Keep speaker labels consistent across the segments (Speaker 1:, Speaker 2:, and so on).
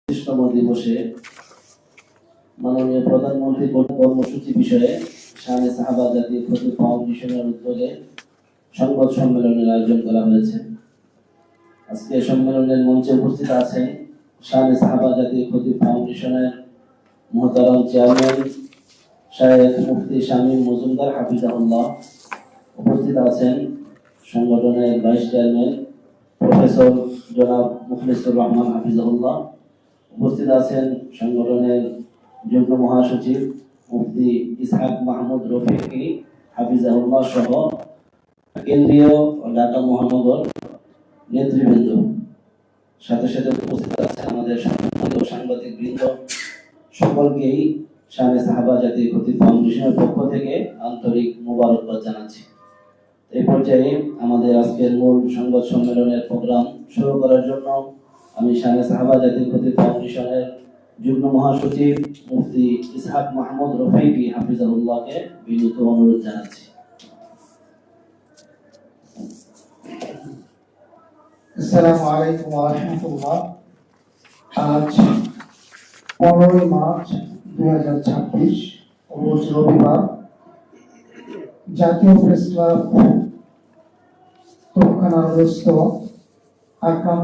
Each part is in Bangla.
Speaker 1: 25তম দিবসে মাননীয় প্রধানমন্ত্রী কর্মসূচি বিষয়ে শানে সাহাবা জাতীয় খতিব ফাউন্ডেশনের উদ্যোগে সংবাদ সম্মেলনের আয়োজন করা হয়েছে। আজকে সম্মেলনের মঞ্চে উপস্থিত আছেন শানে সাহাবা জাতীয় খতিব ফাউন্ডেশনের মুহতারাম চেয়ারম্যান শায়েখ মুফতি শামীম মজুমদার হাফিজাহুল্লাহ। উপস্থিত আছেন সংগঠনের ভাইস চেয়ারম্যান প্রফেসর জনাব মুখলিসুর রহমান হাফিজাহুল্লাহ। উপস্থিত আছেন সংগঠনের যুগ্ম মহাসচিব মুফতি ইসহাক মাহমুদ রফিকি হাফিজাহুল্লাহ সহ কেন্দ্রীয় ঢাকা মহানগর নেতৃবৃন্দ। সাথে সাথে উপস্থিত আছেন আমাদের সম্মানিত সাংবাদিক বৃন্দ। সকলকেই শানে সাহাবা জাতীয় খতিব ফাউন্ডেশনের পক্ষ থেকে আন্তরিক মোবারকবাদ জানাচ্ছি। এই পর্যায়ে আমাদের আজকের মূল সংবাদ সম্মেলনের প্রোগ্রাম শুরু করার জন্য আমি শানে সাহাবা জাতীয় খতিব ফাউন্ডেশনের যুগ্ম মহাসচিব মুফতি ইসহাক মাহমুদ রফিকি হাফিজাহুল্লাহকে বিনীত অনুরোধ জানাচ্ছি।
Speaker 2: আসসালামু আলাইকুম ওয়া রাহমাতুল্লাহ। আজ 15 মার্চ 2026 রোজ রবিবার জাতীয় প্রেস ক্লাব তোপখানারস্থ আকরাম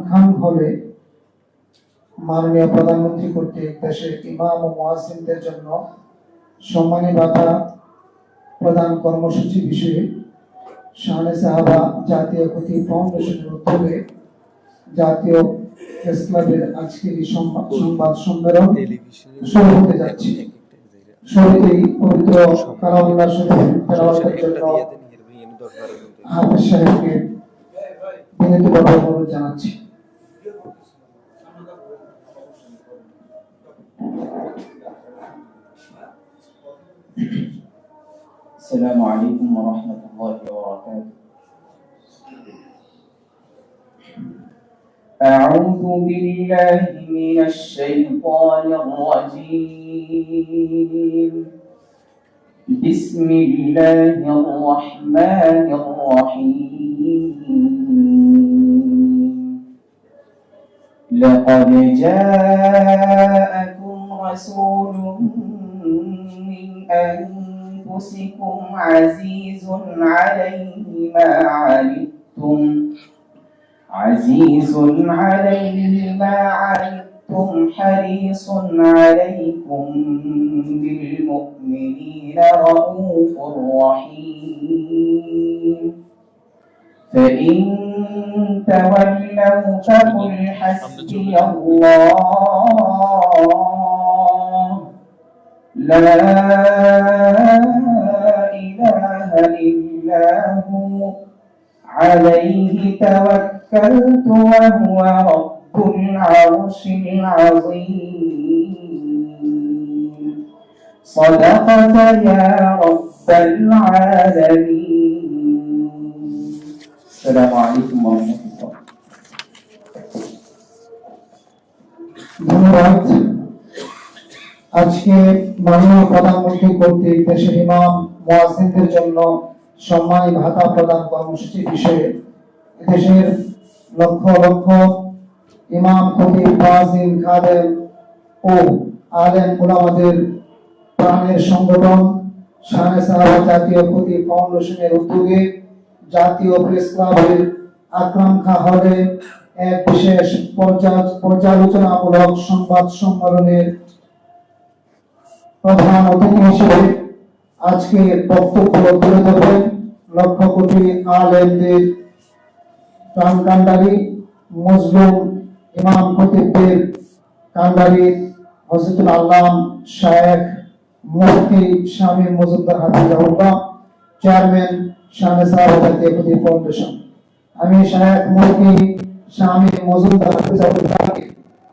Speaker 2: খান হলে মাননীয় প্রধানমন্ত্রী কর্তৃক দেশের ইমাম ও মুয়াজ্জিনদের জন্য সম্মানী ভাতা প্রদান কর্মসূচি বিষয়ে শানে সাহাবা জাতীয় খতিব ফাউন্ডেশনের উদ্যোগে জাতীয় প্রেস ক্লাবের আজকের এই সংবাদ সম্মেলন শুরু হতে যাচ্ছে। শুরুতেই পবিত্র কালামুল্লাহ শরীফ তেলাওয়াতের জন্য হাফেজ সাহেবকে বিনীতভাবে অনুরোধ জানাচ্ছি।
Speaker 3: السلام عليكم ورحمة الله وبركاته. أعوذ بالله من الشيطان الرجيم. بسم الله الرحمن الرحيم. لقد جاءكم رسول من أنفسكم عزيز عليه ما عنتم حريص عليكم بالمؤمنين رؤوف رحيم. فإن تولوا فقل حسبي الله لا إله إلا هو عليه توكلت وهو رب العرش العظيم. صدقت يا رب العالمين. السلام عليكم ورحمة الله.
Speaker 2: ধন্যবাদ। আজকে মাননীয় প্রধানমন্ত্রী কর্তৃক দেশের ইমাম মুয়াজ্জিনদের জন্য সম্মানী ভাতা প্রদান কর্মসূচি বিষয়ে দেশের লক্ষ লক্ষ ইমাম, খতিব, মুয়াজ্জিন, খাদেম ও আলেম উলামাদের প্রাণের সংগঠন শানে সাহাবা জাতীয় খতিব ফাউন্ডেশনের উদ্যোগে জাতীয় প্রেস ক্লাবের আকরাম খান হলে এক বিশেষ পর্যালোচনামূলক সংবাদ সম্মেলনের প্রধান অতিথি হিসেবে আজকে বক্তব্য তুলে ধরবেন লক্ষ কোটি আলেমদের প্রাণ কান্ডারি, মজলুম ইমাম খতিবদের কান্ডারি হযরতুল আল্লাম শায়েখ মুফতি শামীম মজুমদার হাফিজাহুল্লাহ, চেয়ারম্যান শানে সাহাবা জাতীয় খতিব ফাউন্ডেশন। আমি শায়েখ মুফতি শামীম মজুমদার হাফিজাহুল্লাহকে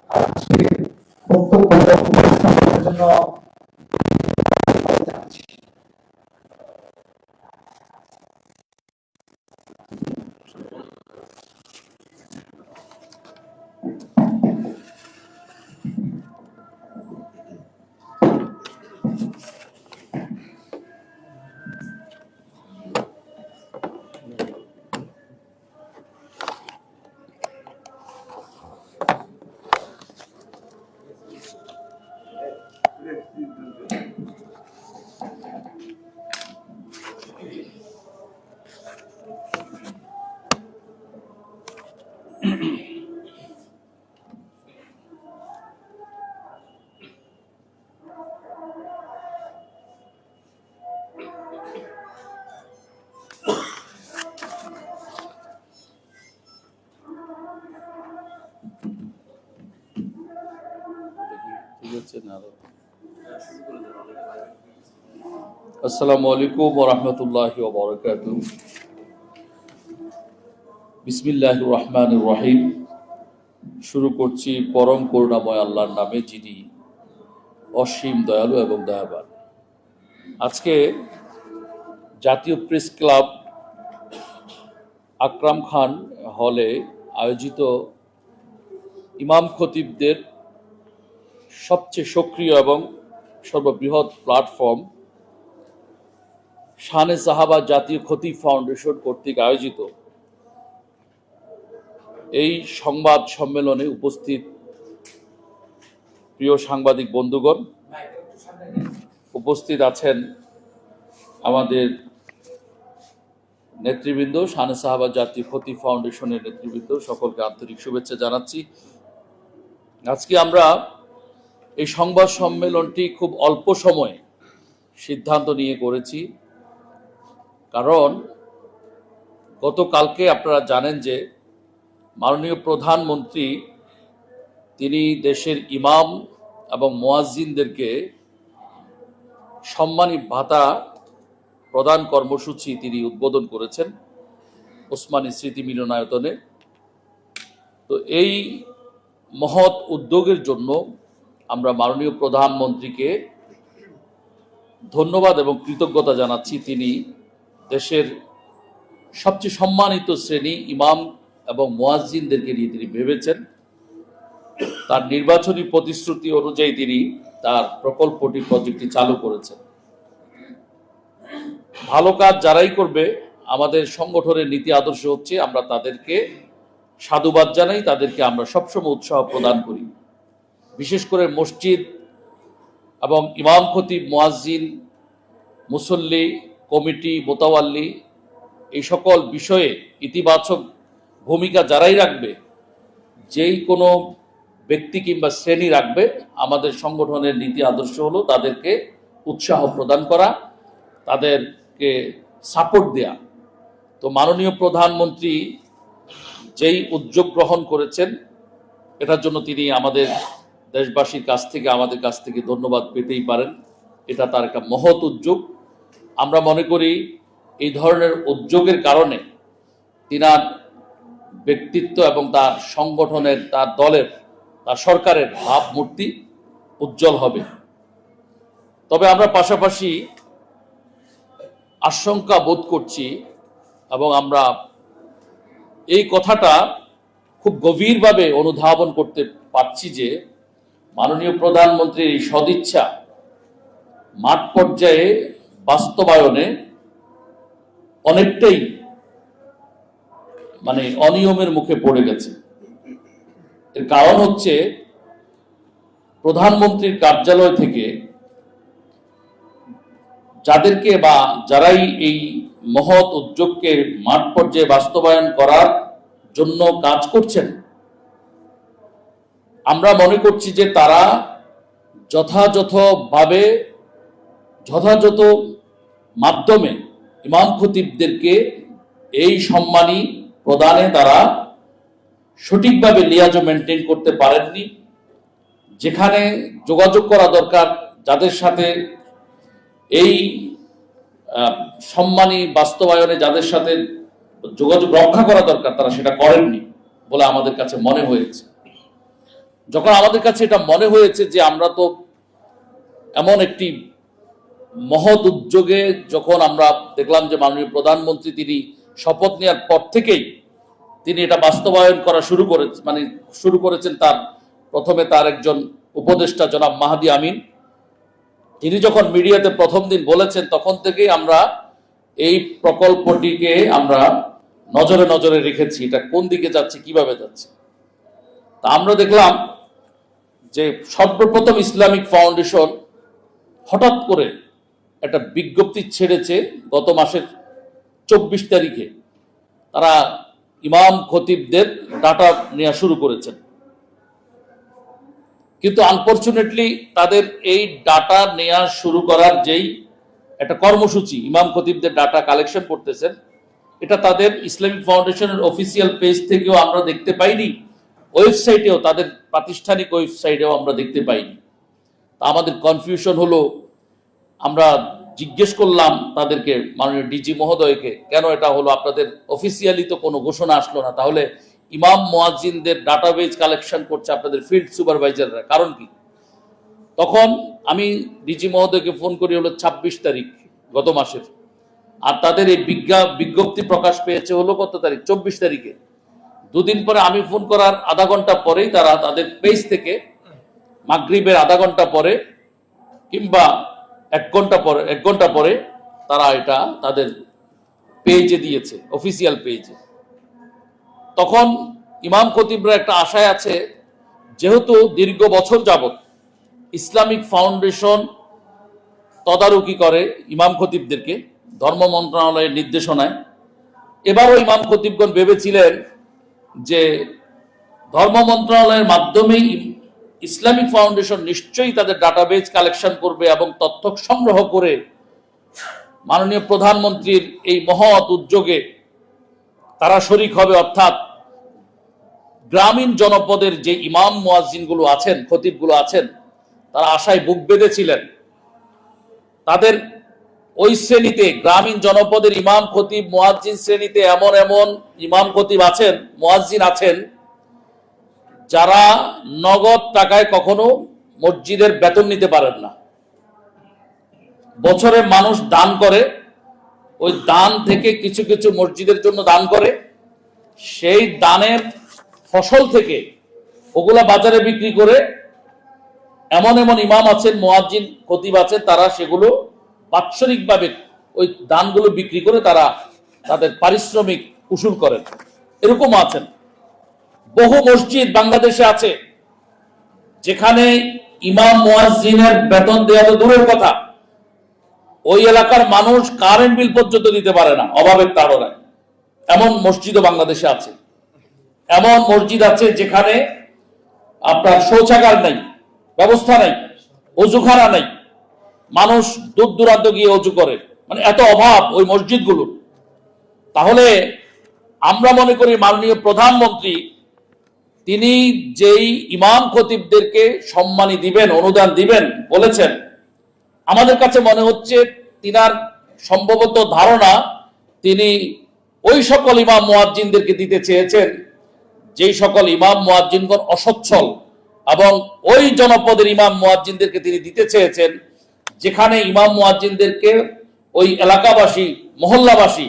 Speaker 2: আজকে বক্তব্য উপস্থাপনের জন্য
Speaker 4: আসসালামু আলাইকুম ওয়া রাহমাতুল্লাহি ওয়া বারাকাতুহু। বিসমিল্লাহির রহমানির রহিম। শুরু করছি পরম করুণাময় আল্লাহর নামে, যিনি অসীম দয়ালু এবং দয়াবান। আজকে জাতীয় প্রেস ক্লাব আকরাম খান হলে আয়োজিত ইমাম খতিবদের সবচেয়ে সক্রিয় এবং সর্ববৃহৎ প্ল্যাটফর্ম শানে সাহাবা জাতীয় খতিব ফাউন্ডেশন কর্তৃক আয়োজিত এই সংবাদ সম্মেলনে উপস্থিত প্রিয় সাংবাদিক বন্ধুগণ, উপস্থিত আছেন আমাদের নেতৃবৃন্দ, শানে সাহাবা জাতীয় খতিব ফাউন্ডেশনের নেতৃবৃন্দ, সকলকে আন্তরিক শুভেচ্ছা জানাচ্ছি। আজকে আমরা এই সংবাদ সম্মেলনটি খুব অল্প সময়ে সিদ্ধান্ত নিয়ে করেছি, কারণ গতকালকে আপনারা জানেন যে মাননীয় প্রধানমন্ত্রী তিনি দেশের ইমাম এবং মুয়াজ্জিনদেরকে সম্মানী ভাতা প্রদান কর্মসূচি তিনি উদ্বোধন করেছেন ওসমানী স্মৃতি মিলনায়তনে। তো এই মহৎ উদ্যোগের জন্য আমরা মাননীয় প্রধানমন্ত্রীকে ধন্যবাদ এবং কৃতজ্ঞতা জানাচ্ছি। তিনি দেশের সবচেয়ে সম্মানিত শ্রেণী ইমাম এবং মুয়াজ্জিনদেরকে নিয়ে তিনি ভেবেছেন। তার নির্বাচনী প্রতিশ্রুতি অনুযায়ী তিনি তার প্রজেক্টটি চালু করেছেন। ভালো কাজ যারাই করবে, আমাদের সংগঠনের নীতি আদর্শ হচ্ছে আমরা তাদেরকে সাধুবাদ জানাই, তাদেরকে আমরা সবসময় উৎসাহ প্রদান করি। বিশেষ করে মসজিদ এবং ইমাম খতিব, মুয়াজ্জিন, মুসল্লি, কমিটি, মোতাওয়াল্লি, এই সকল বিষয়ে ইতিবাচক ভূমিকা যারাই রাখবে, যেই কোনো ব্যক্তি কিংবা শ্রেণী রাখবে, আমাদের সংগঠনের নীতি আদর্শ হলো তাদেরকে উৎসাহ প্রদান করা, তাদেরকে সাপোর্ট দেয়া। তো মাননীয় প্রধানমন্ত্রী যেই উদ্যোগ গ্রহণ করেছেন, এটার জন্য তিনি আমাদের দেশবাসীর কাছ থেকে, আমাদের কাছ থেকে ধন্যবাদ পেতেই পারেন। এটা তার একটা মহৎ উদ্যোগ। আমরা মনে করি এই ধরনের উদ্যোগের কারণে তিনার ব্যক্তিত্ব এবং তার সংগঠনের, তার দলের, তার সরকারের ভাবমূর্তি উজ্জ্বল হবে। তবে আমরা পাশাপাশি আশঙ্কা বোধ করছি এবং আমরা এই কথাটা খুব গভীরভাবে অনুধাবন করতে পারছি যে মাননীয় প্রধানমন্ত্রীর এই সদিচ্ছা মাঠ পর্যায়ে বাস্তবায়নে অনেকটাই অনিয়মের মুখে পড়ে গেছে। এর কারণ হচ্ছে প্রধানমন্ত্রীর কার্যালয় থেকে যাদেরকে বা যারাই এই মহৎ উদ্যোগকে মাঠ পর্যায়ে বাস্তবায়ন করার জন্য কাজ করছেন, আমরা মনে করছি যে তারা যথাযথভাবে, যথাযথ মাধ্যমে ইমাম খতিবদেরকে এই সম্মানী প্রদানে তারা সঠিকভাবে লিয়াজো মেনটেন করতে পারেননি। যেখানে যোগাযোগ করা দরকার, যাদের সাথে এই সম্মানী বাস্তবায়নে যাদের সাথে যোগাযোগ রক্ষা করা দরকার, তারা সেটা করেননি বলে আমাদের কাছে মনে হয়েছে। যখন আমাদের কাছে এটা মনে হয়েছে যে আমরা তো এমন একটি মহৎ উদ্যোগে, যখন আমরা দেখলাম যে মাননীয় প্রধানমন্ত্রী তিনি শপথ নেওয়ার পর থেকেই তিনি এটা বাস্তবায়ন করা শুরু করেছেন। তার প্রথমে তার একজন উপদেষ্টা জনাব মাহাদি আমিন, তিনি যখন মিডিয়াতে প্রথম দিন বলেছেন, তখন থেকেই আমরা এই প্রকল্পটিকে আমরা নজরে নজরে রেখেছি, এটা কোন দিকে যাচ্ছে, কিভাবে যাচ্ছে। তা আমরা দেখলাম যে সর্বপ্রথম ইসলামিক ফাউন্ডেশন হঠাৎ করে একটা বিজ্ঞপ্তি ছেড়েছে গত মাসের 24 তারিখে। তারা ইমাম খতিবদের ডাটা নেওয়া শুরু করেছেন, কিন্তু আনফরচুনেটলি তাদের এই ডাটা নেওয়া শুরু করার যেই একটা কর্মসূচি, ইমাম খতিবদের ডাটা কালেকশন করতেছেন, এটা তাদের ইসলামিক ফাউন্ডেশনের অফিসিয়াল পেজ থেকেও আমরা দেখতে পাইনি, ওয়েবসাইটেও, তাদের প্রাতিষ্ঠানিক ওয়েবসাইটেও আমরা দেখতে পাইনি। তা আমাদের কনফিউশন হলো, আমরা জিজ্ঞেস করলাম তাদেরকে, মাননীয় ডিজি মহোদয়কে, কেন এটা হলো, আপনাদের অফিসিয়ালি তো কোনো ঘোষণা আসলো না, তাহলে ইমাম মুয়াজ্জিনদের ডাটাবেজ কালেকশন করছে আপনাদের ফিল্ড সুপারভাইজাররা, কারণ কি? তখন আমি ডিজি মহোদয়কে ফোন করি হলো 26 তারিখ গত মাসের, আর তাদের এই বিজ্ঞপ্তি প্রকাশ পেয়েছে হলো কত তারিখ? 24 তারিখে। দুদিন পরে আমি ফোন করার আধা ঘন্টা পরেই তারা তাদের পেজ থেকে মাগরিবের আধা ঘন্টা পরে কিংবা 1 ঘন্টা পরে তারা এটা তাদের পেজে দিয়েছে, অফিসিয়াল পেজে। তখন ইমাম খতিবরা একটা আশায় আছে, যেহেতু দীর্ঘ বছর যাবত ইসলামিক ফাউন্ডেশন তদারকি করে ইমাম খতিবদেরকে ধর্ম মন্ত্রণালয়ের নির্দেশনায়, এবারও ইমাম খতিবগণ ভেবেছিলেন যে ধর্ম মন্ত্রণালয়ের মাধ্যমেই ইসলামিক ফাউন্ডেশন নিশ্চয়ই তাদের ডাটাবেজ কালেকশন করবে এবং তথ্য সংগ্রহ করে মাননীয় প্রধানমন্ত্রীর এই মহৎ উদ্যোগে তারা শরিক হবে, অর্থাৎ গ্রামীণ জনপদের যে ইমাম মুয়াজ্জিনগুলো আছেন, খতিবগুলো আছেন, তারা আশায় বুক বেঁধেছিলেন তাদের ওই শ্রেণীতে, গ্রামীণ জনপদের ইমাম খতিব মুয়াজ্জিন শ্রেণীতে এমন এমন ইমাম খতিব আছেন, মুয়াজ্জিন আছেন, যারা নগদ টাকায় কখনো মসজিদের বেতন নিতে পারেন না। বছরে মানুষ দান করে, ওই দান থেকে কিছু কিছু মসজিদের জন্য দান করে, সেই দানের ফসল থেকে ওগুলা বাজারে বিক্রি করে এমন এমন ইমাম আছেন, মুয়াজ্জিন খতিব আছেন, তারা সেগুলো বাৎসরিকভাবে ওই দানগুলো বিক্রি করে তারা তাদের পারিশ্রমিক উসুল করেন। এরকম আছেন। বহু মসজিদ বাংলাদেশে আছে যেখানে ইমাম মুয়াজ্জিনের বেতন দেওয়া তো দূরের কথা, ওই এলাকার মানুষ কারেন্ট বিল পর্যন্ত দিতে পারে না অভাবের তাড়নায়। এমন মসজিদও বাংলাদেশে আছে। এমন মসজিদ আছে যেখানে আপনার শৌচাগার নাই, ব্যবস্থা নাই, অজুখানা নাই, মানুষ দূর দূরান্ত গিয়ে অজু করে, মানে এত অভাব ওই মসজিদগুলোর। তাহলে আমরা মনে করি মাননীয় প্রধানমন্ত্রী তিনি যেই ইমাম খতিবদেরকে সম্মানী দিবেন, অনুদান দিবেন বলেছেন, আমাদের কাছে মনে হচ্ছে তিনার সম্ভবত ধারণা তিনি ওই সকল ইমাম মুয়াজ্জিনদেরকে দিতে চেয়েছেন যেই সকল ইমাম মুয়াজ্জিনগণ অসচ্ছল, এবং ওই জনপদের ইমাম মুয়াজ্জিনদেরকে তিনি দিতে চেয়েছেন যেখানে ইমাম মুয়াজ্জিনদেরকে ওই এলাকাবাসী, মহল্লাবাসী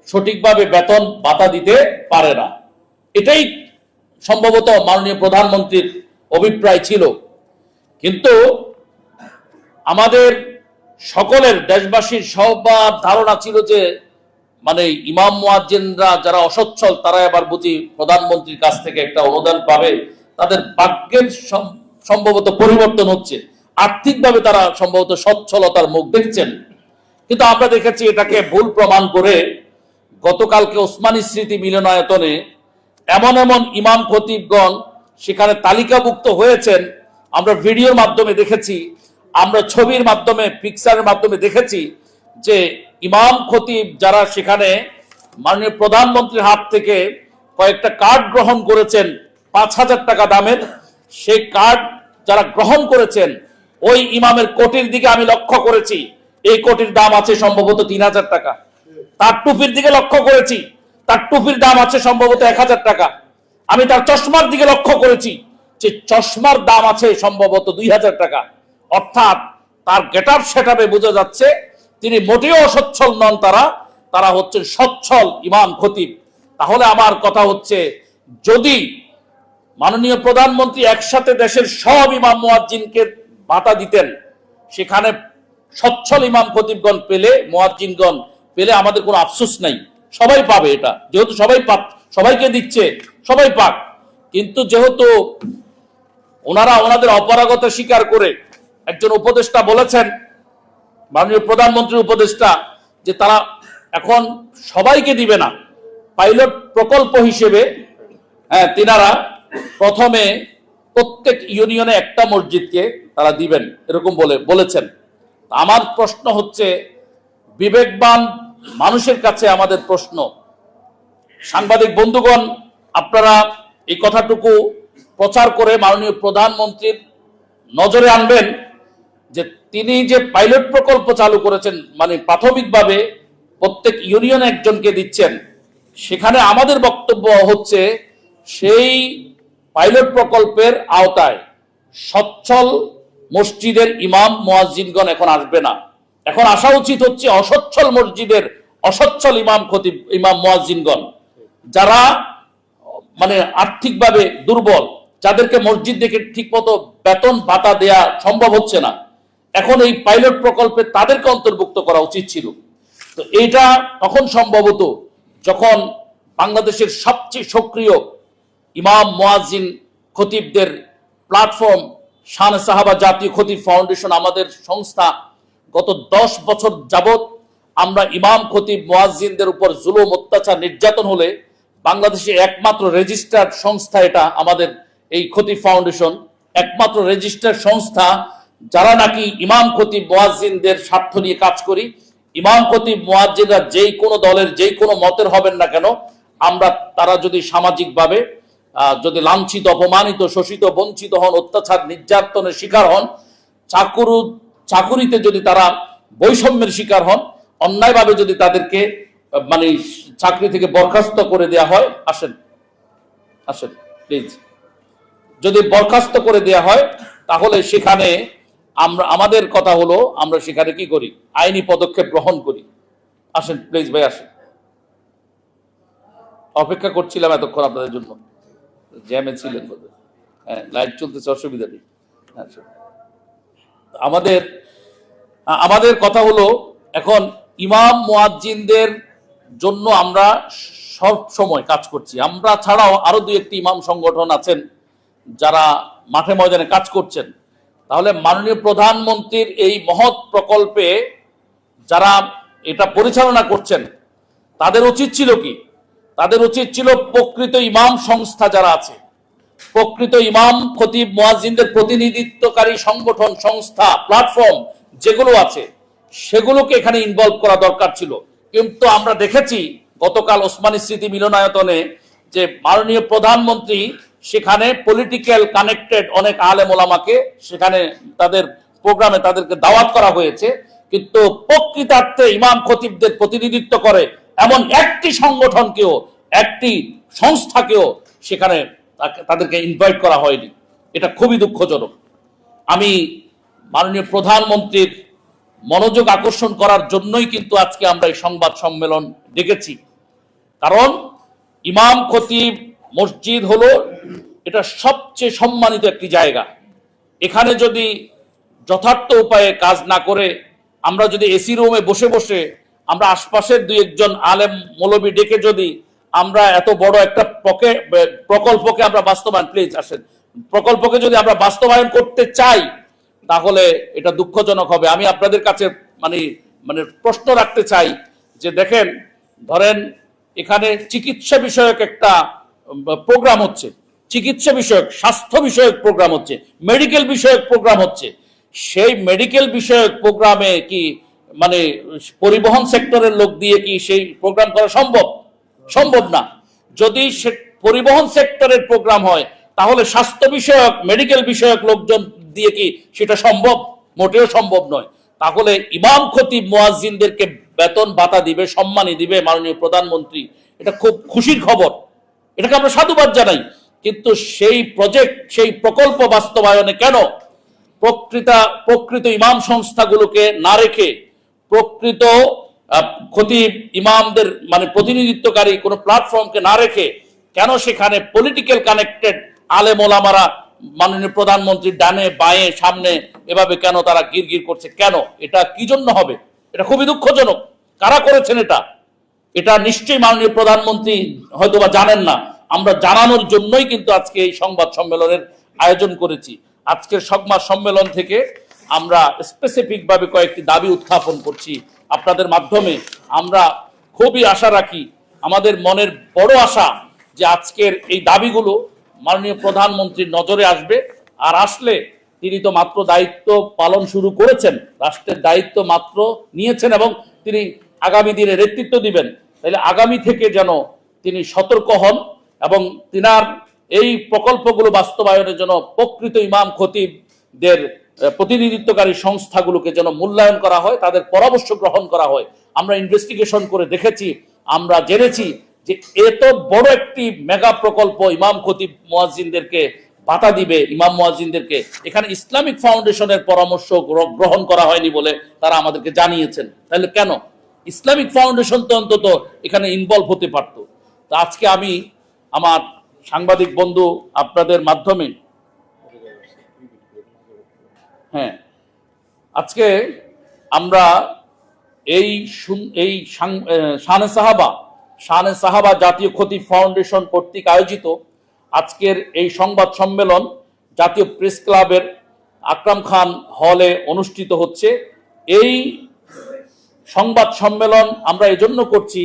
Speaker 4: সঠিকভাবে বেতন ভাতা দিতে পারে না। এটাই সম্ভবত মাননীয় প্রধানমন্ত্রীর অভিপ্রায় ছিল। কিন্তু আমাদের সকলের, দেশবাসীর সবার ধারণা ছিল যে মানে ইমাম মুয়াজ্জিনরা যারা অসচ্ছল তারা এবার বুঝি প্রধানমন্ত্রীর কাছ থেকে একটা অনুদান পাবে, তাদের ভাগ্যের সম্ভবত পরিবর্তন হচ্ছে, আর্থিকভাবে তারা সম্ভবত সচ্ছলতার মুখ দেখছেন। কিন্তু আমরা দেখেছি এটাকে ভুল প্রমাণ করে গতকালকে ওসমানী স্মৃতি মিলনায়তনে এমন এমন ইমাম খতিবগণ সেখানে তালিকাভুক্ত হয়েছেন, আমরা ভিডিওর মাধ্যমে দেখেছি, আমরা ছবির মাধ্যমে, পিকচারের মাধ্যমে দেখেছি যে ইমাম খতিব যারা সেখানে মাননীয় প্রধানমন্ত্রীর হাত থেকে কয়েকটা কার্ড গ্রহণ করেছেন 5,000 টাকা দামের, সেই কার্ড যারা গ্রহণ করেছেন ওই ইমামের কোটির দিকে আমি লক্ষ্য করেছি, এই কোটির দাম আছে সম্ভবত 3,000 টাকা। তার টুপির দিকে লক্ষ্য করেছি, তার টুপির দাম আছে সম্ভবত 1,000 টাকা। আমি তার চশমার দিকে লক্ষ্য করেছি যে চশমার দাম আছে সম্ভবত 2,000 টাকা। অর্থাৎ তার গেট আপ সেট আপে বোঝা যাচ্ছে তিনি মোটেও অসচ্ছল নন, তারা হচ্ছেন সচ্ছল ইমাম খতিব। তাহলে আমার কথা হচ্ছে, যদি মাননীয় প্রধানমন্ত্রী একসাথে দেশের সব ইমাম মুয়াজ্জিনকে ভাতা দিতেন, সেখানে সচ্ছল ইমাম খতিবগণ পেলে, মুয়াজ্জিনগণ পেলে আমাদের কোনো আফসোস নাই, সবাই পাবে। এটা যেহেতু সবাইকে দিচ্ছে, সবাই পাক। কিন্তু যেহেতু ওনারা ওনাদের অপারগতা স্বীকার করে, একজন উপদেষ্টা বলেছেন, মাননীয় প্রধানমন্ত্রীর উপদেষ্টা, যে তারা এখন সবাইকে দিবে না, পাইলট প্রকল্প হিসেবে তিনারা প্রথমে প্রত্যেক ইউনিয়নে একটা মসজিদকে তারা দিবেন, এরকম বলেছেন। আমার প্রশ্ন হচ্ছে, বিবেকবান মানুষের কাছে আমাদের প্রশ্ন, সাংবাদিক বন্ধুগণ, আপনারা এই কথাটুকু প্রচার করে মাননীয় প্রধানমন্ত্রীর নজরে আনবেন যে তিনি যে পাইলট প্রকল্প চালু করেছেন, মানে প্রাথমিকভাবে প্রত্যেক ইউনিয়নে একজনকে দিচ্ছেন, সেখানে আমাদের বক্তব্য হচ্ছে সেই পাইলট প্রকল্পের আওতায় সচ্ছল মসজিদের ইমাম মুয়াজ্জিনগণ এখন আসবে না। এখন আসা উচিত হচ্ছে অসচ্ছল মসজিদের অসচ্ছল ইমাম খতিব, ইমাম মুয়াজ্জিনগণ, যারা মানে আর্থিকভাবে দুর্বল, যাদেরকে মসজিদ থেকে ঠিকমতো বেতন ভাতা দেয়া সম্ভব হচ্ছে না। এখন এই পাইলট প্রকল্পে তাদেরকে অন্তর্ভুক্ত করা উচিত ছিল। তো এইটা তখন সম্ভব হতো যখন বাংলাদেশের সবচেয়ে সক্রিয় ইমাম মুয়াজ্জিন খতিবদের প্ল্যাটফর্ম শানে সাহাবা জাতীয় খতিব ফাউন্ডেশন, আমাদের সংস্থা, গত 10 বছর যাবত আমরা ইমাম খতিব মুয়াজ্জিনদের উপর জুলুম, অত্যাচার, নির্যাতন হলে বাংলাদেশে একমাত্র রেজিস্টার্ড সংস্থা এটা আমাদের এই খতিব ফাউন্ডেশন, একমাত্র রেজিস্টার্ড সংস্থা যারা নাকি ইমাম খতিব মুয়াজ্জিনদের স্বার্থ নিয়ে কাজ করি। ইমাম খতিব মুয়াজ্জিনরা যেই কোনো দলের যেই কোনো মতের হবেন না কেন, আমরা তারা যদি সামাজিকভাবে যদি লাঞ্ছিত, অপমানিত, শোষিত, বঞ্চিত হন, অত্যাচার নির্যাতনের শিকার হন, চাকুরিতে যদি তারা বৈষম্যের শিকার হন, অন্যায়ভাবে যদি তাদেরকে মানে চাকরি থেকে বরখাস্ত করে দেয়া হয়, আসেন আসেন প্লিজ, যদি বরখাস্ত করে দেয়া হয়, তাহলে সেখানে আমাদের কথা হলো আমরা সেখানে কি করি, আইনি পদক্ষেপ গ্রহণ করি। আসেন প্লিজ ভাই, আসেন। অপেক্ষা করছিলাম এতক্ষণ আপনাদের জন্য, জ্যামে ছিলেন বোধহয়। হ্যাঁ, লাইভ চলতেছে, অসুবিধা নেই। আমাদের কথা হলো এখন ইমাম মুয়াজ্জিনদের জন্য আমরা সব সময় কাজ করছি। আমরা ছাড়াও আরো 2-1টি ইমাম সংগঠন আছেন যারা মাঠে ময়দানে কাজ করছেন। তাহলে মাননীয় প্রধানমন্ত্রীর এই মহৎ প্রকল্পে যারা এটা পরিচালনা করছেন, তাদের উচিত ছিল কি? তাদের উচিত ছিল প্রকৃত ইমাম সংস্থা যারা আছে, প্রকৃত ইমাম খতিব মুয়াজ্জিনদের প্রতিনিধিত্বকারী সংগঠন, সংস্থা, প্ল্যাটফর্ম যেগুলো আছে, সেগুলোকে এখানে ইনভলভ করা দরকার ছিল। কিন্তু আমরা দেখেছি গতকাল ওসমানী স্মৃতি মিলনায়তনে যে মাননীয় প্রধানমন্ত্রী সেখানে পলিটিক্যাল কানেক্টেড অনেক আলেম ওলামাকে সেখানে তাদের প্রোগ্রামে তাদেরকে দাওয়াত করা হয়েছে, কিন্তু প্রকৃতার্থে ইমাম খতিবদের প্রতিনিধিত্ব করে এমন একটি সংগঠনকেও, একটি সংস্থাকেও সেখানে তাদেরকে ইনভাইট করা হয়নি। এটা খুবই দুঃখজনক। আমি মাননীয় প্রধানমন্ত্রীর মনোযোগ আকর্ষণ করার জন্যই কিন্তু আজকে আমরা এই সংবাদ সম্মেলন ডেকেছি। কারণ ইমাম খতিব মসজিদ হলো এটা সবচেয়ে সম্মানিত একটি জায়গা। এখানে যদি যথার্থ উপায়ে কাজ না করে আমরা যদি এসি রুমে বসে বসে আমরা আশপাশের 2-1জন আলেম মৌলবী ডেকে যদি আমরা এত বড় একটা প্রকল্পকে আমরা বাস্তবায়ন, প্লিজ আসেন, প্রকল্পকে যদি আমরা বাস্তবায়ন করতে চাই, তাহলে এটা দুঃখজনক হবে। আমি আপনাদের কাছে মানে প্রশ্ন রাখতে চাই যে দেখেন, ধরেন এখানে চিকিৎসা বিষয়ক একটা প্রোগ্রাম হচ্ছে, চিকিৎসা বিষয়ক, স্বাস্থ্য বিষয়ক প্রোগ্রাম হচ্ছে, মেডিকেল বিষয়ক প্রোগ্রাম হচ্ছে। সেই মেডিকেল বিষয়ক প্রোগ্রামে কি মানে পরিবহন সেক্টরের লোক দিয়ে কি সেই প্রোগ্রাম করা সম্ভব? সম্ভব না। যদি সে পরিবহন সেক্টরের প্রোগ্রাম হয়, তাহলে স্বাস্থ্য বিষয়ক, মেডিকেল বিষয়ক লোকজন দিয়ে কি সেটা সম্ভব? মোটেও সম্ভব নয়। তাহলে ইমাম খতিব মুয়াজ্জিনদেরকে বেতন ভাতা দিবে, সম্মানী দিবে মাননীয় প্রধানমন্ত্রী, এটা খুব খুশির খবর, এটাকে আমরা সাধুবাদ জানাই। কিন্তু সেই প্রজেক্ট, সেই প্রকল্প বাস্তবায়নে কেন প্রকৃত ইমাম সংস্থাগুলোকে না রেখে, প্রকৃত খতিব ইমামদের মানে প্রতিনিধিত্বকারী কোন প্ল্যাটফর্মকে না রেখে কেন সেখানে পলিটিক্যাল কানেক্টেড আলেম ওলামারা মাননীয় প্রধানমন্ত্রীর ডানে বাঁয়ে সামনে এভাবে কেন তারা গিরগির করছে? কেন? এটা কি জন্য হবে? এটা খুবই দুঃখজনক। কারা করেছেন এটা? এটা নিশ্চয়ই মাননীয় প্রধানমন্ত্রী হয়তোবা জানেন না। আমরা জানানোর জন্যই কিন্তু আজকে এই সংবাদ সম্মেলনের আয়োজন করেছি। আজকের সংবাদ সম্মেলন থেকে আমরা স্পেসিফিক ভাবে কয়েকটি দাবি উত্থাপন করছি আপনাদের মাধ্যমে। আমরা খুবই আশা রাখি, আমাদের মনের বড় আশা যে আজকের এই দাবিগুলো মাননীয় প্রধানমন্ত্রীর নজরে আসবে। আর আসলে তিনি তো মাত্র দায়িত্ব পালন শুরু করেছেন, রাষ্ট্রের দায়িত্ব মাত্র নিয়েছেন এবং তিনি আগামী দিনে নেতৃত্ব দিবেন। তাহলে আগামী থেকে যেন তিনি সতর্ক হন এবং তিনার এই প্রকল্পগুলো বাস্তবায়নের জন্য প্রকৃত ইমাম খতিবদের প্রতিনিধিত্বকারী সংস্থাগুলোকে যেন মূল্যায়ন করা হয়, তাদের পরামর্শ গ্রহণ করা হয়। আমরা ইনভেস্টিগেশন করে দেখেছি, আমরা জেনেছি যে এত বড় একটি মেগা প্রকল্প ইমাম খতিব মুয়াজ্জিনদেরকে ভাতা দিবে, ইমাম মুয়াজ্জিনদেরকে, এখানে ইসলামিক ফাউন্ডেশনের পরামর্শ গ্রহণ করা হয়নি বলে তারা আমাদেরকে জানিয়েছেন। তাহলে কেন? ইসলামিক ফাউন্ডেশন তো অন্তত এখানে ইনভলভ হতে পারত। তা আজকে আমি আমার সাংবাদিক বন্ধু আপনাদের মাধ্যমে আজকে আমরা এই শানে সাহাবা জাতীয় খতিব ফাউন্ডেশন কর্তৃক আয়োজিত আজকের এই সংবাদ সম্মেলন জাতীয় প্রেস ক্লাবের আকরাম খান হলে অনুষ্ঠিত হচ্ছে। এই সংবাদ সম্মেলন আমরা এজন্য করছি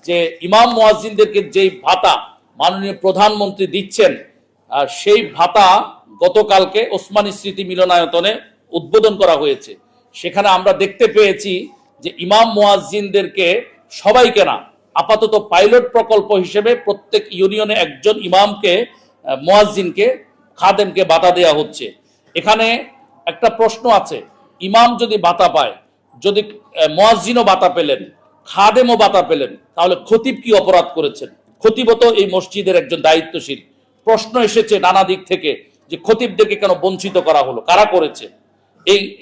Speaker 4: যে ইমাম মুয়াজ্জিনদেরকে যেই ভাতা মাননীয় প্রধানমন্ত্রী দিচ্ছেন, সেই ভাতা গতকালকে ওসমানী স্মৃতি মিলনায়তনে উদ্বোধন করা হয়েছে। সেখানে আমরা দেখতে পেয়েছি যে ইমাম মুয়াজ্জিনদেরকে সবাইকে না, আপাতত পাইলট প্রকল্প হিসেবে প্রত্যেক ইউনিয়নে একজন ইমামকে, মুয়াজ্জিনকে, খাদেমকে ভাতা দেয়া হচ্ছে। এখানে একটা প্রশ্ন আছে, ইমাম যদি ভাতা পায়, যদি মুয়াজ্জিনও ভাতা পেলেন, খাদেমও ভাতা পেলেন, তাহলে খতিব কি অপরাধ করেছেন? খতিবও তো এই মসজিদের একজন দায়িত্বশীল। প্রশ্ন এসেছে নানা দিক থেকে যে খতিবদেরকে কেন বঞ্চিত করা হলো, কারা করেছে?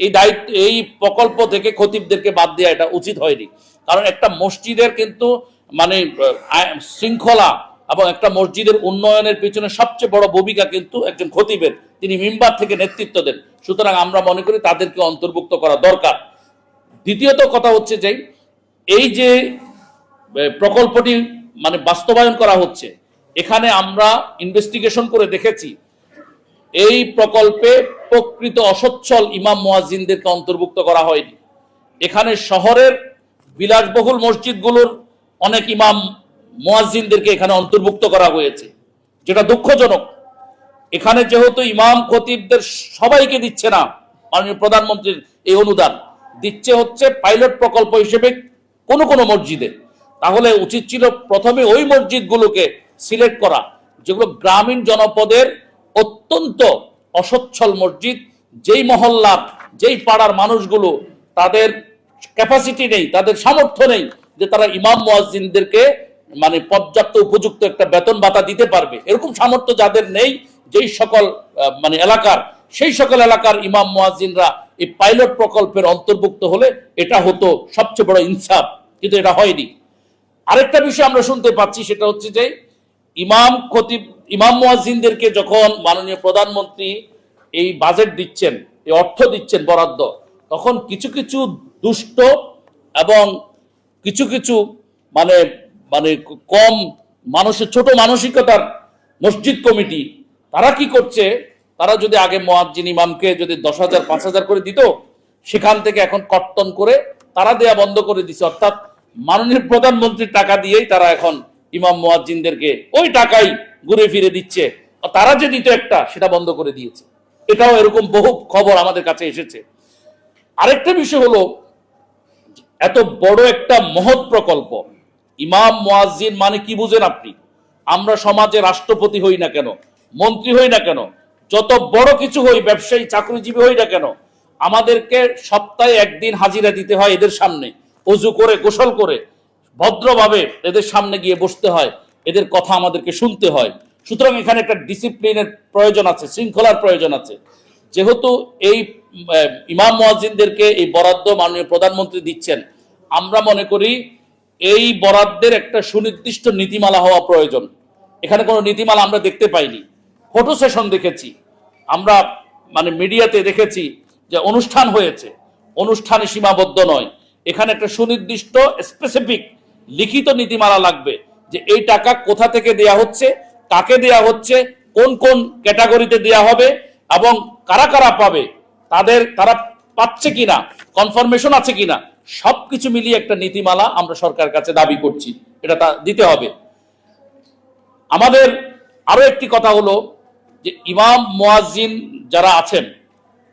Speaker 4: এই দায়িত্ব, এই প্রকল্প থেকে খতিবদেরকে বাদ দেওয়া এটা উচিত হয়নি। কারণ একটা মসজিদের কিন্তু মানে শৃঙ্খলা এবং একটা মসজিদের উন্নয়নের পিছনে সবচেয়ে বড় ভূমিকা কিন্তু একজন খতিবের, তিনি মিম্বার থেকে নেতৃত্ব দেন। সুতরাং আমরা মনে করি তাদেরকে অন্তর্ভুক্ত করা দরকার। দ্বিতীয়ত কথা হচ্ছে যে এই যে প্রকল্পটি মানে বাস্তবায়ন করা হচ্ছে, এখানে আমরা ইনভেস্টিগেশন করে দেখেছি এই প্রকল্পে প্রকৃত অসচ্ছল ইমাম মুয়াজ্জিনদেরকে অন্তর্ভুক্ত করা হয়নি। এখানে শহরের বিলাসবহুল মসজিদগুলোর অনেক ইমাম মুয়াজ্জিনদেরকে এখানে অন্তর্ভুক্ত করা হয়েছে, যেটা দুঃখজনক। এখানে যেহেতু ইমাম খতিবদের সবাইকে দিচ্ছে না মাননীয় প্রধানমন্ত্রীর এই অনুদান, দিচ্ছে হচ্ছে পাইলট প্রকল্প হিসেবে কোন কোন মসজিদে, তাহলে উচিত ছিল প্রথমে ওই মসজিদগুলোকে সিলেক্ট করা যেগুলো গ্রামীণ জনপদের অত্যন্ত অসচ্ছল মসজিদ, যেই মহল্লার, যেই পাড়ার মানুষগুলো তাদের ক্যাপাসিটি নেই, তাদের সামর্থ্য নেই যে তারা ইমাম মুয়াজ্জিনদেরকে মানে পর্যাপ্ত উপযুক্ত একটা বেতন ভাতা দিতে পারবে, এরকম সামর্থ্য যাদের নেই, যেই সকল মানে এলাকার, সেই সকল এলাকার ইমাম মুয়াজ্জিনরা এই পাইলট প্রকল্পের অন্তর্ভুক্ত হলে এটা হতো সবচেয়ে বড় ইনসাফ, কিন্তু এটা হয়নি। আরেকটা বিষয় আমরা শুনতে পাচ্ছি, সেটা হচ্ছে যে ইমাম খতিব, ইমাম মুয়াজ্জিনদেরকে যখন মাননীয় প্রধানমন্ত্রী এই বাজেট দিচ্ছেন, এই অর্থ দিচ্ছেন বরাদ্দ, তখন কিছু কিছু দুষ্ট এবং কিছু কিছু মানে মানে কম মানুষের, ছোট মানসিকতার মসজিদ কমিটি, তারা কি করছে, তারা যদি আগে মুয়াজ্জিন ইমামকে যদি 10,000 5,000 করে দিত, সেখান থেকে এখন কর্তন করে তারা দেয়া বন্ধ করে দিছে। অর্থাৎ মাননীয় প্রধানমন্ত্রীর টাকা দিয়েই তারা এখন ইমাম মুয়াজ্জিনদেরকে ওই টাকাই ঘুরে ফিরে দিচ্ছে, তারা যে দিত একটা, সেটা বন্ধ করে দিয়েছে। এটাও এরকম বহু খবর আমাদের কাছে এসেছে। আরেকটা বিষয় হলো, এত বড় একটা মহৎ প্রকল্প, ইমাম মুয়াজ্জিন মানে কি বুঝেন আপনি? আমরা সমাজে রাষ্ট্রপতি হই না কেন, মন্ত্রী হই না কেন, যত বড় কিছু হই, ব্যবসায়ী চাকরিজীবী হই না কেন, আমাদেরকে সপ্তাহে একদিন হাজিরা দিতে হয় এদের সামনে, ওযু করে গোসল করে ভদ্রভাবে এদের সামনে গিয়ে বসতে হয়, এদের কথা আমাদেরকে শুনতে হয়। সুতরাং এখানে একটা ডিসিপ্লিনের প্রয়োজন আছে, শৃঙ্খলার প্রয়োজন আছে। যেহেতু এই ইমাম মুয়াজ্জিনদেরকে এই বরাদ্দ মাননীয় প্রধানমন্ত্রী দিচ্ছেন, আমরা মনে করি এই বরাদ্দের একটা সুনির্দিষ্ট নীতিমালা হওয়া প্রয়োজন। এখানে কোনো নীতিমালা আমরা দেখতে পাইনি। ফটো সেশন দেখেছি আমরা, মানে মিডিয়াতে দেখেছি যে অনুষ্ঠান হয়েছে, অনুষ্ঠানে সীমাবদ্ধ নয়। এখানে একটা সুনির্দিষ্ট স্পেসিফিক লিখিত নীতিমালা লাগবে যে এই টাকা কোথা থেকে দেয়া হচ্ছে, কাকে দেয়া হচ্ছে, কোন কোন ক্যাটাগরিতে দেয়া হবে এবং কারা কারা পাবে, তারা পাচ্ছে কিনা, কনফার্মেশন আছে কিনা, সবকিছু মিলিয়ে একটা নীতিমালা আমরা সরকারের কাছে দাবি করছি, এটা দিতে হবে। আমাদের আরো একটি কথা হলো যে ইমাম মুয়াজ্জিন যারা আছেন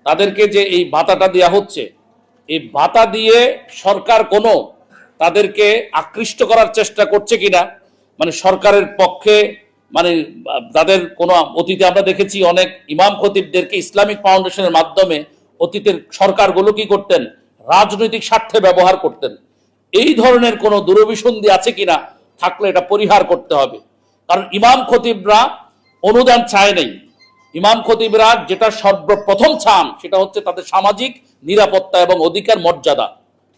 Speaker 4: তাদেরকে যে এই ভাতাটা দেয়া হচ্ছে, এই ভাতা দিয়ে সরকার কোনো তাদেরকে আকৃষ্ট করার চেষ্টা করছে কিনা, মানে সরকারের পক্ষে, মানে তাদের কোনো, অতীতে আমরা দেখেছি অনেক ইমাম খতিবদেরকে ইসলামিক ফাউন্ডেশনের মাধ্যমে অতীতের সরকারগুলো কি করতেন, রাজনৈতিক স্বার্থে ব্যবহার করতেন। এই ধরনের কোনো দুরভিসন্ধি আছে কিনা, থাকলে এটা পরিহার করতে হবে। কারণ ইমাম খতিবরা অনুদান চায় নাই। ইমাম খতিবরা যেটা সর্বপ্রথম চান সেটা হচ্ছে তাদের সামাজিক নিরাপত্তা এবং অধিকার, মর্যাদা।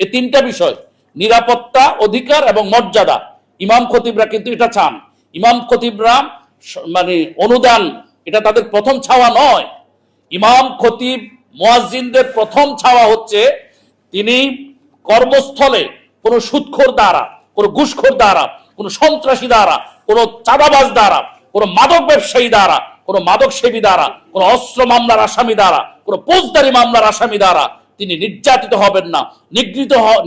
Speaker 4: এই তিনটা বিষয়, নিরাপত্তা, অধিকার এবং মর্যাদা, ইমাম খতিবরা কিন্তু এটা চান। ইমাম খতিবরা মানে অনুদান এটা তাদের প্রথম চাওয়া নয়। ইমাম খতিব মুয়াজ্জিনদের প্রথম চাওয়া হচ্ছে তিনি কর্মস্থলে কোনো সুদখোর দ্বারা, কোনো ঘুষখোর দ্বারা, কোনো সন্ত্রাসী দ্বারা, কোনো চাঁদাবাজ দ্বারা, কোনো মাদক ব্যবসায়ী দ্বারা, কোনো মাদক সেবী দ্বারা, কোনো অস্ত্র মামলার আসামি দ্বারা, কোনো ফৌজদারি মামলার আসামি দ্বারা তিনি নির্যাতিত হবেন না,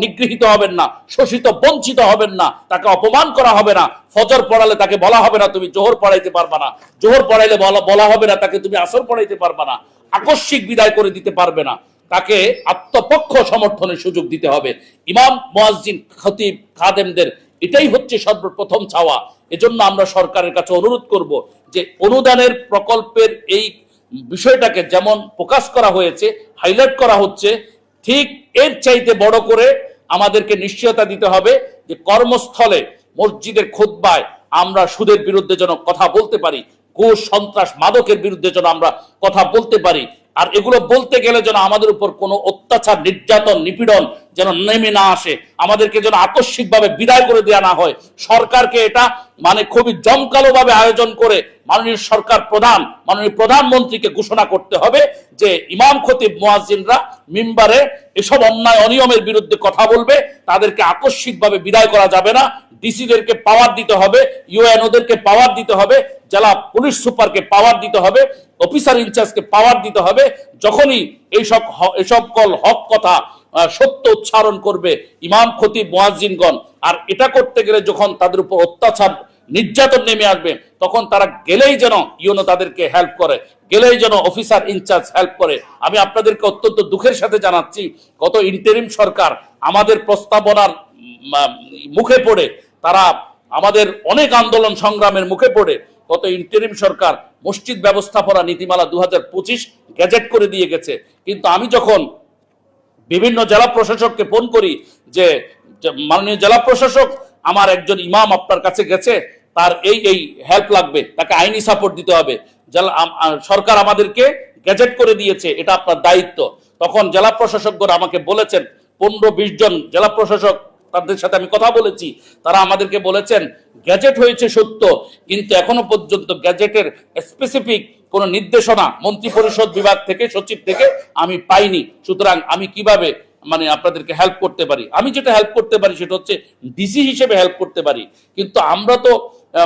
Speaker 4: নিগৃহীত হবেন না, শোষিত বঞ্চিত হবেন না, তাকে অপমান করা হবে না। ফজর পড়ালে তাকে বলা হবে না তুমি জোহর পড়াইতে পারবা না, জোহর পড়াইলে বলা হবে না তাকে তুমি আসর পড়াইতে পারবা না, আকস্মিক বিদায় করে দিতে পারবে না, তাকে আত্মপক্ষ সমর্থনের সুযোগ দিতে হবে। ইমাম, মুয়াজ্জিন, খতিব, খাদেমদের এটাই হচ্ছে সর্বপ্রথম চাওয়া। এজন্য আমরা সরকারের কাছে অনুরোধ করব যে অনুদানের প্রকল্পের এই বিষয়টাকে যেমন প্রকাশ করা হয়েছে, হাইলাইট করা হচ্ছে, ঠিক এর চাইতে বড় করে আমাদেরকে নিশ্চয়তা দিতে হবে যে কর্মস্থলে, মসজিদের খুতবায় আমরা সুদের বিরুদ্ধে যেন কথা বলতে পারি, ঘুষ, সন্ত্রাস, মাদকের বিরুদ্ধে যেন আমরা কথা বলতে পারি। আর এগুলো বলতে গেলে যেন আমাদের উপর কোনো অত্যাচার, নির্যাতন, নিপীড়ন যেন নেমে না আসে, আমাদেরকে যেন আকস্মিকভাবে বিদায় করে দেওয়া না হয়। সরকারকে এটা মানে খুবই জমকালোভাবে আয়োজন করে মাননীয় সরকার প্রধান, মাননীয় প্রধানমন্ত্রীকে ঘোষণা করতে হবে যে ইমাম খতিব মুয়াজ্জিনরা মিম্বারে এসব অন্যায় অনিয়মের বিরুদ্ধে কথা বলবে, তাদেরকে আকস্মিকভাবে বিদায় করা যাবে না। ডিসিদেরকে পাওয়ার দিতে হবে, ইউএনওদেরকে পাওয়ার দিতে হবে, জেলা পুলিশ সুপারকে পাওয়ার দিতে হবে, অফিসার ইনচার্জকে পাওয়ার দিতে হবে। যখনই এইসব হক কথা সত্য উচ্চারণ করবে ইমাম খতিব মুয়াজ্জিনগণ, আর এটা করতে গেলে যখন তাদের উপর অত্যাচার, নির্যাতন নেমে আসবে, তখন তারা গেলেই যেন ইউনো তাদেরকে হেল্প করে, গেলেই যেন অফিসার ইনচার্জ হেল্প করে। আমি আপনাদেরকে অত্যন্ত দুঃখের সাথে জানাচ্ছি, গত ইন্টারিম সরকার আমাদের প্রস্তাবনার মুখে পড়ে, তারা আমাদের অনেক আন্দোলন সংগ্রামের মুখে পড়ে গত ইন্টারিম সরকার মসজিদ ব্যবস্থাপনা নীতিমালা 2025 গ্যাজেট করে দিয়ে গেছে। কিন্তু আমি যখন বিভিন্ন জেলা প্রশাসককে ফোন করি যে মাননীয় জেলা প্রশাসক, আমার একজন ইমাম আপনার কাছে গেছে, তার এই হেল্প লাগবে, তাকে আইনি সাপোর্ট দিতে হবে, সরকার আমাদেরকে গ্যাজেট করে দিয়েছে, এটা আপনার দায়িত্ব। তখন জেলা প্রশাসকগণ আমাকে বলেছেন, 15-20 জন জেলা প্রশাসক, তাদের সাথে আমি কথা বলেছি, তারা আমাদেরকে বলেছেন গ্যাজেট হয়েছে সত্য, কিন্তু এখনো পর্যন্ত গ্যাজেটের স্পেসিফিক কোন নির্দেশনা মন্ত্রী পরিষদ বিভাগ থেকে, সচিব থেকে আমি পাইনি। সুতরাং আমি কিভাবে মানে আপনাদেরকে হেল্প করতে পারি? আমি যেটা হেল্প করতে পারি সেটা হচ্ছে ডিসি হিসেবে হেল্প করতে পারি। কিন্তু আমরা তো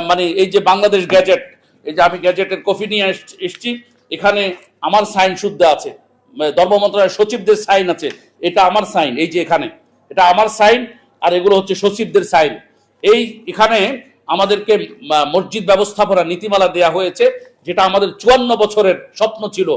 Speaker 4: মানে এই যে বাংলাদেশ গ্যাজেট, এই যে আমি গ্যাজেটের কপি নিয়ে এসছি, এখানে আমার সাইন শুদ্ধ আছে, ধর্ম মন্ত্রণালয়ের সচিবদের সাইন আছে, এটা আমার সাইন, এই যে এখানে এটা আমার সাইন, আর এগুলো হচ্ছে সচিবদের সাইন। এখানে আমাদেরকে মসজিদ ব্যবস্থাপনা নীতিমালা দেয়া হয়েছে, যেটা আমাদের 54 বছরের স্বপ্ন ছিল।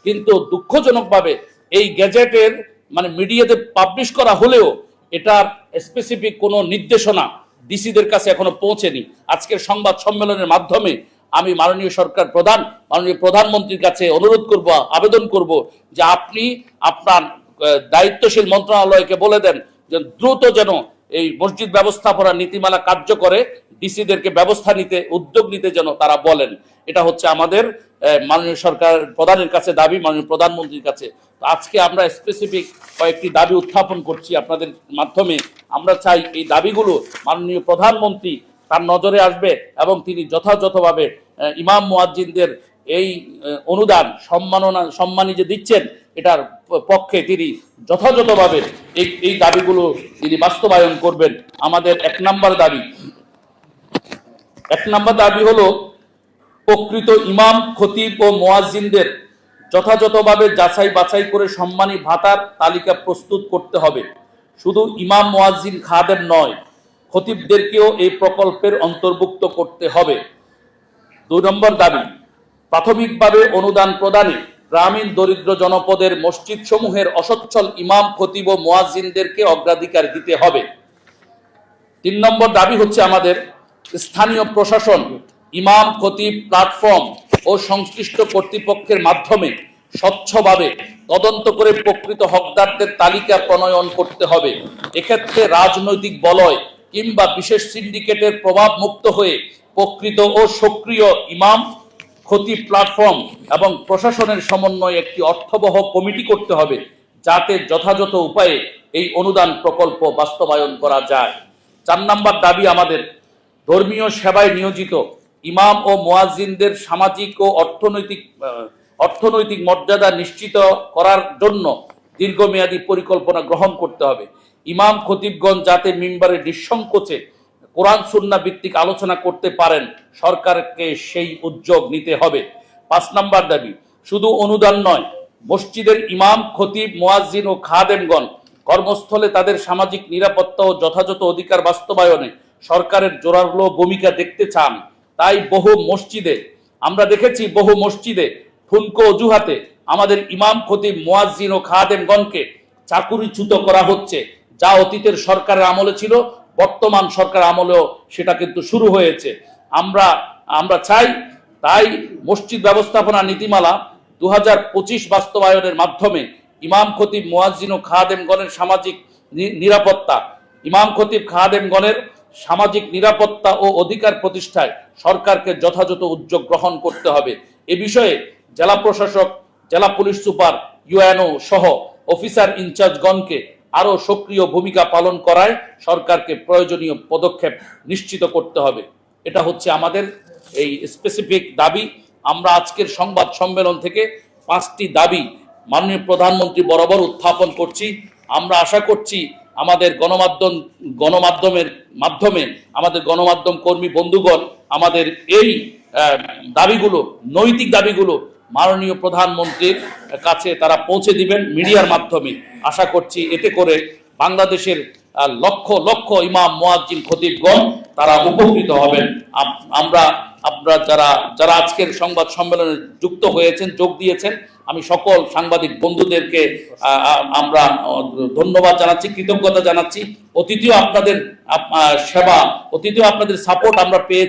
Speaker 4: কিন্তু দুঃখজনকভাবে এই গ্যাজেটের মানে মিডিয়াতে পাবলিশ করা হলেও এটার স্পেসিফিক কোনো নির্দেশনা ডিসিদের কাছে এখনো পৌঁছেনি। আজকের সংবাদ সম্মেলনের মাধ্যমে আমি মাননীয় সরকার প্রধান, মাননীয় প্রধানমন্ত্রীর কাছে অনুরোধ করব, আবেদন করব যে আপনি আপনার দায়িত্বশীল মন্ত্রণালয়কে বলে দেন যে দ্রুত যেন এই মসজিদ ব্যবস্থাপনা নীতিমালা কার্যকরে ডিসিদেরকে ব্যবস্থা নিতে, উদ্যোগ নিতে যেন তারা বলেন। এটা হচ্ছে আমাদের মাননীয় সরকার প্রধানের কাছে দাবি, মাননীয় প্রধানমন্ত্রীর কাছে। আজকে আমরা স্পেসিফিক কয়েকটি দাবি উত্থাপন করছি আপনাদের মাধ্যমে। আমরা চাই এই দাবিগুলো মাননীয় প্রধানমন্ত্রী তার নজরে আসবে এবং তিনি যথাযথভাবে ইমাম মুয়াজ্জিনদের এই অনুদান সম্মানী যে দিচ্ছেন, এটার পক্ষে তিনি যথাযথভাবে এই দাবিগুলো তিনি বাস্তবায়ন করবেন। আমাদের 1 নম্বর দাবি হলো প্রকৃত ইমাম, খতিব ও মুয়াজ্জিনদের যথাযথভাবে যাচাই বাছাই করে সম্মানী ভাতার তালিকা প্রস্তুত করতে হবে। শুধু ইমাম, মুয়াজ্জিন, খাদেম নয়, খতিবদেরকেও এই প্রকল্পের অন্তর্ভুক্ত করতে হবে। 2 নম্বর দাবি, প্রাথমিকভাবে অনুদান প্রদানে গ্রামীণ দরিদ্র জনপদের মসজিদ সমূহের অসচ্ছল ইমাম, খতিব ও মুয়াজ্জিনদেরকে অগ্রাধিকার দিতে হবে। 3 নম্বর দাবি হচ্ছে আমাদের স্থানীয় প্রশাসন, ইমাম, খতিব প্ল্যাটফর্ম ও সংশ্লিষ্ট কর্তৃপক্ষের মাধ্যমে স্বচ্ছভাবে তদন্ত করে প্রকৃত হকদারদের তালিকা প্রণয়ন করতে হবে। এক্ষেত্রে রাজনৈতিক বলয় কিংবা বিশেষ সিন্ডিকেটের প্রভাব মুক্ত হয়ে প্রকৃত ও সক্রিয় ইমাম, খতিব প্ল্যাটফর্ম এবং প্রশাসনের সমন্বয়ে একটি অর্থবহ কমিটি করতে হবে, যাতে যথাযথ উপায়ে এই অনুদান প্রকল্প বাস্তবায়ন করা যায়। 4 নম্বর দাবি আমাদের, ধর্মীয় সেবায় নিয়োজিত ইমাম ও মুয়াজ্জিনদের সামাজিক ও অর্থনৈতিক মর্যাদা নিশ্চিত করার জন্য দীর্ঘমেয়াদী পরিকল্পনা গ্রহণ করতে হবে। ইমাম খতিবগণ যাতে মিম্বারে নিঃসংকোচে কোরআন সুন্নাহ ভিত্তিক আলোচনা করতে পারেন, সরকারকে সেই উদ্যোগ নিতে হবে। 5 নম্বর দাবি, শুধু অনুদান নয়, মসজিদের ইমাম, খতিব, মুয়াজ্জিন ও খাদেমগণ কর্মস্থলে তাদের সামাজিক নিরাপত্তা ও যথাযথ অধিকার বাস্তবায়নে সরকারের জোরালো ভূমিকা দেখতে চান। তাই আমরা দেখেছি বহু মসজিদে ঠুনকো অজুহাতে আমাদের ইমাম, খতিব, মুয়াজ্জিন ও খাদেমগণকে চাকুরিচ্যুত করা হচ্ছে, যা অতীতের সরকারের আমলে ছিল, বর্তমান সরকার আমলেও সেটা কিন্তু শুরু হয়েছে। আমরা চাই তাই মসজিদ ব্যবস্থাপনা নীতিমালা 2025 বাস্তবায়নের মাধ্যমে ইমাম, খতিব, মুয়াজ্জিন ও খাদেমগণের সামাজিক নিরাপত্তা ও অধিকার প্রতিষ্ঠায় সরকারকে যথাযথ উদ্যোগ গ্রহণ করতে হবে। এ বিষয়ে জেলা প্রশাসক, জেলা পুলিশ সুপার, ইউএনও সহ অফিসার ইনচার্জগণকে আরো সক্রিয় ভূমিকা পালন করায় সরকারকে প্রয়োজনীয় পদক্ষেপ নিশ্চিত করতে হবে। এটা হচ্ছে আমাদের এই স্পেসিফিক দাবি। আমরা আজকের সংবাদ সম্মেলন থেকে 5টি দাবি মাননীয় প্রধানমন্ত্রী বরাবর উত্থাপন করছি। আমরা আশা করছি আমাদের গণমাধ্যমের মাধ্যমে আমাদের গণমাধ্যম কর্মী বন্ধুগণ আমাদের এই দাবিগুলো, নৈতিক দাবিগুলো মাননীয় প্রধানমন্ত্রীর কাছে তারা পৌঁছে দিবেন মিডিয়ার মাধ্যমে। আশা করছি এতে করে বাংলাদেশের লক্ষ লক্ষ ইমাম, মুয়াজ্জিন, খতিবগণ তারা উপকৃত হবেন। আপনারা যারা আজকের সংবাদ সম্মেলনে যুক্ত হয়েছেন, যোগ দিয়েছেন, আমি সকল সাংবাদিক বন্ধুদেরকে আমরা ধন্যবাদ জানাচ্ছি, কৃতজ্ঞতা জানাচ্ছি। অতীতেও আপনাদের সেবা, অতীতেও আপনাদের সাপোর্ট আমরা পেয়ে